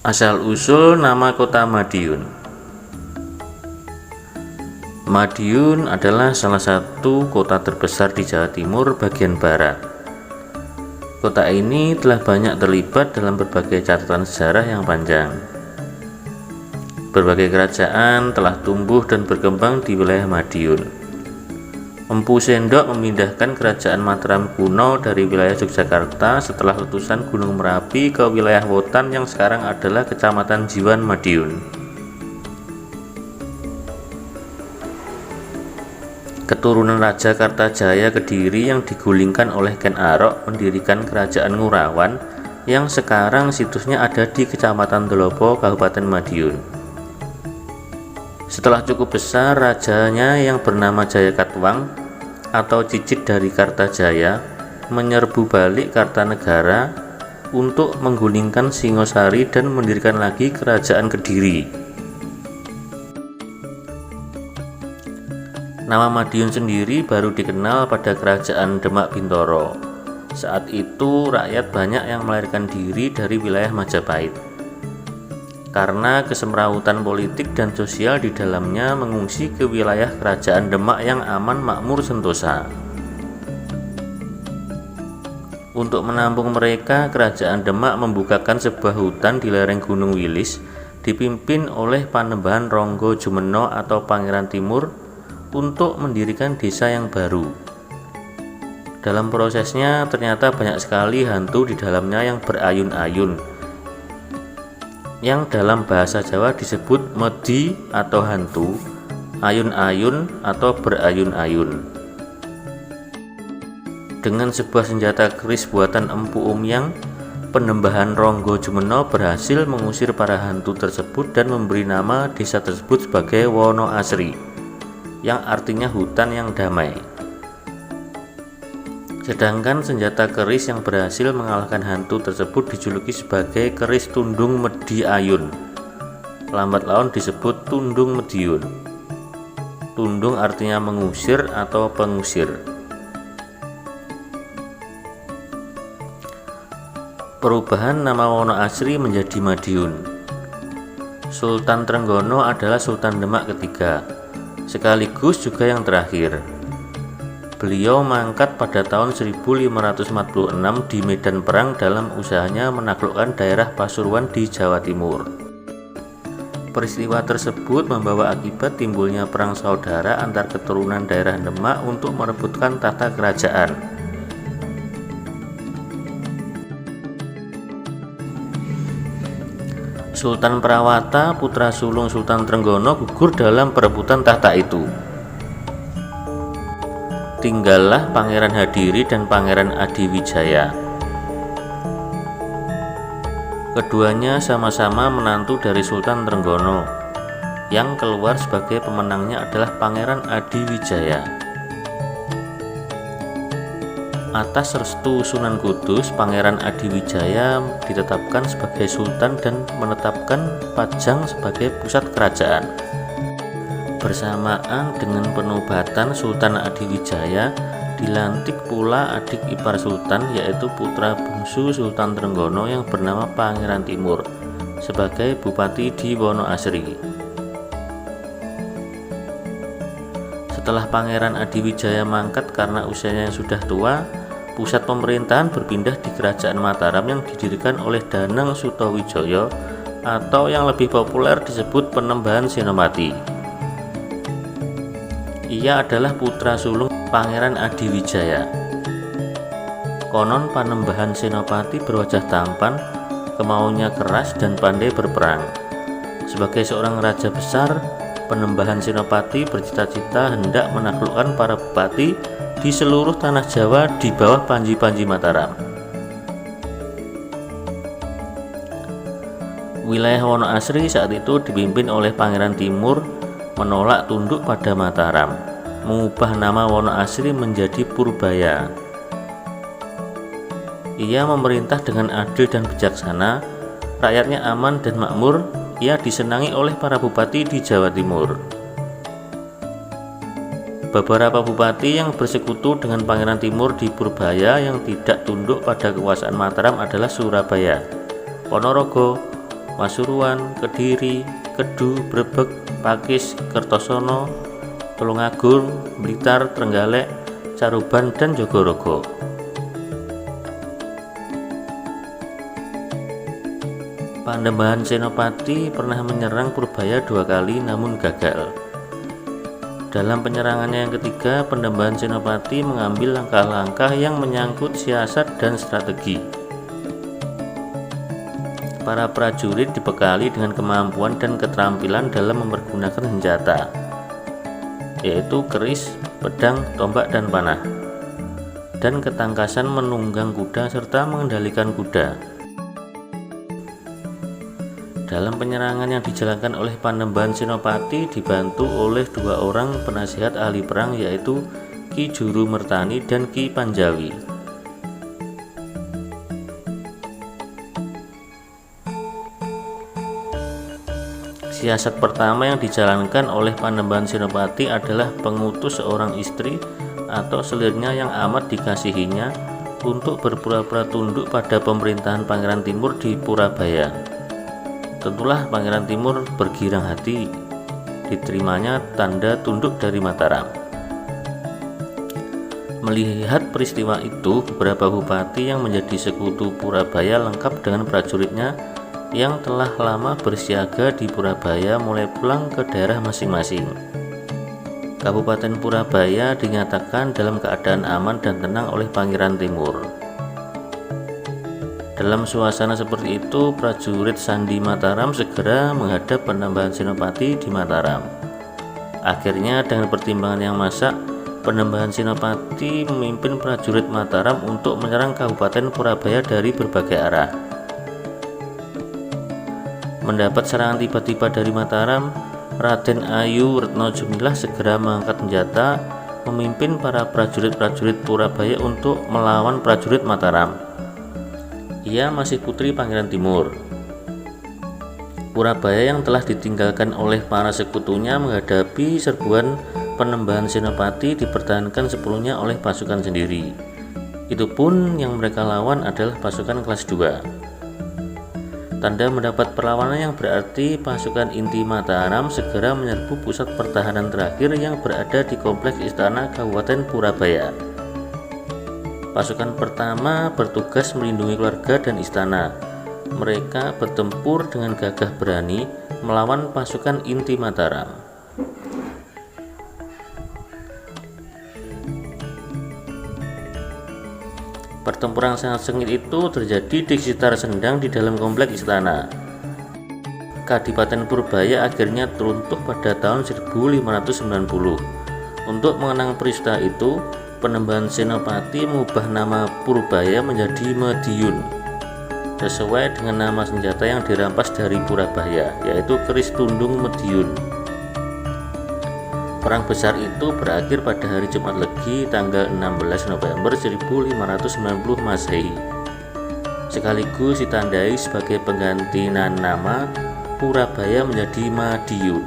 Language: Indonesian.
Asal-usul nama kota Madiun. Madiun adalah salah satu kota terbesar di Jawa Timur bagian barat. Kota ini telah banyak terlibat dalam berbagai catatan sejarah yang panjang. Berbagai kerajaan telah tumbuh dan berkembang di wilayah Madiun. Empu Sendok memindahkan kerajaan Mataram kuno dari wilayah Yogyakarta setelah letusan Gunung Merapi ke wilayah Wotan yang sekarang adalah Kecamatan Jiwan, Madiun. Keturunan Raja Kartajaya Kediri yang digulingkan oleh Ken Arok mendirikan kerajaan Ngurawan yang sekarang situsnya ada di Kecamatan Telopo, Kabupaten Madiun. Setelah cukup besar, rajanya yang bernama Jayakatwang atau cicit dari Kartajaya menyerbu balik Kartanegara untuk menggulingkan Singosari dan mendirikan lagi kerajaan Kediri. Nama Madiun sendiri baru dikenal pada kerajaan Demak Bintoro. Saat itu rakyat banyak yang melarikan diri dari wilayah Majapahit. Karena kesemrawutan politik dan sosial di dalamnya mengungsi ke wilayah kerajaan Demak yang aman, makmur, sentosa. Untuk menampung mereka, kerajaan Demak membukakan sebuah hutan di lereng Gunung Wilis dipimpin oleh Panembahan Ronggo Jumeno atau Pangeran Timur untuk mendirikan desa yang baru. Dalam prosesnya ternyata banyak sekali hantu di dalamnya yang berayun-ayun, yang dalam bahasa Jawa disebut medi atau hantu, ayun-ayun atau berayun-ayun. Dengan sebuah senjata keris buatan Empu Umyang, Panembahan Ronggo Jumeno berhasil mengusir para hantu tersebut dan memberi nama desa tersebut sebagai Wono Asri, yang artinya hutan yang damai. Sedangkan senjata keris yang berhasil mengalahkan hantu tersebut dijuluki sebagai keris Tundung Medi Ayun. Lambat laun disebut Tundung Mediun. Tundung artinya mengusir atau pengusir. Perubahan nama Wono Asri menjadi Madiun. Sultan Trenggono adalah Sultan Demak ketiga, sekaligus juga yang terakhir. Beliau mangkat pada tahun 1546 di medan perang dalam usahanya menaklukkan daerah Pasuruan di Jawa Timur. Peristiwa tersebut membawa akibat timbulnya perang saudara antar keturunan daerah Demak untuk merebutkan tahta kerajaan. Sultan Prawata, putra sulung Sultan Trenggono, gugur dalam perebutan tahta itu. Tinggallah Pangeran Hadiri dan Pangeran Adiwijaya. Keduanya sama-sama menantu dari Sultan Trenggono. Yang keluar sebagai pemenangnya adalah Pangeran Adiwijaya. Atas restu Sunan Kudus, Pangeran Adiwijaya ditetapkan sebagai sultan dan menetapkan Pajang sebagai pusat kerajaan. Bersamaan dengan penobatan Sultan Adiwijaya, dilantik pula adik ipar Sultan, yaitu putra bungsu Sultan Trenggono yang bernama Pangeran Timur, sebagai bupati di Wono Asri. Setelah Pangeran Adiwijaya mangkat karena usianya yang sudah tua, pusat pemerintahan berpindah di Kerajaan Mataram yang didirikan oleh Danang Sutawijaya atau yang lebih populer disebut Panembahan Senopati. Ia adalah putra sulung Pangeran Adiwijaya. Konon Panembahan Senopati berwajah tampan, kemauannya keras dan pandai berperang. Sebagai seorang raja besar, Panembahan Senopati bercita-cita hendak menaklukkan para bupati di seluruh tanah Jawa di bawah Panji-Panji Mataram. Wilayah Wono Asri saat itu dipimpin oleh Pangeran Timur menolak tunduk pada Mataram, mengubah nama Wono Asri menjadi Purbaya. Ia memerintah dengan adil dan bijaksana, rakyatnya aman dan makmur. Ia disenangi oleh para bupati di Jawa Timur. Beberapa bupati yang bersekutu dengan Pangeran Timur di Purbaya yang tidak tunduk pada kekuasaan Mataram adalah Surabaya, Ponorogo, Pasuruan, Kediri, Kedu, Brebek, Pakis, Kertosono, Tulungagung, Blitar, Trenggalek, Caruban, dan Jogorogo. Panembahan Senopati pernah menyerang Purbaya 2 kali namun gagal. Dalam penyerangannya yang ketiga, Panembahan Senopati mengambil langkah-langkah yang menyangkut siasat dan strategi. Para prajurit dibekali dengan kemampuan dan keterampilan dalam mempergunakan senjata, yaitu keris, pedang, tombak, dan panah, dan ketangkasan menunggang kuda serta mengendalikan kuda. Dalam penyerangan yang dijalankan oleh Panembahan Senopati dibantu oleh 2 orang penasihat ahli perang, yaitu Ki Juru Mertani dan Ki Panjawi. Siasat pertama yang dijalankan oleh Panembahan Senopati adalah pengutus seorang istri atau selirnya yang amat dikasihinya untuk berpura-pura tunduk pada pemerintahan Pangeran Timur di Purabaya. Tentulah Pangeran Timur bergirang hati diterimanya tanda tunduk dari Mataram. Melihat peristiwa itu, beberapa bupati yang menjadi sekutu Purabaya lengkap dengan prajuritnya yang telah lama bersiaga di Purabaya mulai pulang ke daerah masing-masing. Kabupaten Purabaya dinyatakan dalam keadaan aman dan tenang oleh Pangeran Timur. Dalam suasana seperti itu, prajurit Sandi Mataram segera menghadap Panembahan Senopati di Mataram. Akhirnya dengan pertimbangan yang masak, Panembahan Senopati memimpin prajurit Mataram untuk menyerang Kabupaten Purabaya dari berbagai arah. Mendapat serangan tiba-tiba dari Mataram, Raden Ayu Retno Jumilah segera mengangkat senjata memimpin para prajurit-prajurit Purabaya untuk melawan prajurit Mataram. Ia masih putri Pangeran Timur. Purabaya yang telah ditinggalkan oleh para sekutunya menghadapi serbuan Panembahan Senopati dipertahankan sepenuhnya oleh pasukan sendiri. Itu pun yang mereka lawan adalah pasukan kelas 2. Tanda mendapat perlawanan yang berarti pasukan inti Mataram segera menyerbu pusat pertahanan terakhir yang berada di kompleks istana Kabupaten Purabaya. Pasukan pertama bertugas melindungi keluarga dan istana. Mereka bertempur dengan gagah berani melawan pasukan inti Mataram. Pertempuran sangat sengit itu terjadi di sekitar Sendang di dalam kompleks istana. Kadipaten Purbaya akhirnya runtuh pada tahun 1590. Untuk mengenang peristiwa itu, Panembahan Senopati mengubah nama Purbaya menjadi Mediun, sesuai dengan nama senjata yang dirampas dari Purabaya, yaitu keris tundung Mediun. Perang besar itu berakhir pada hari Jumat Legi tanggal 16 November 1590 Masehi, sekaligus ditandai sebagai penggantian nama Purabaya menjadi Madiun.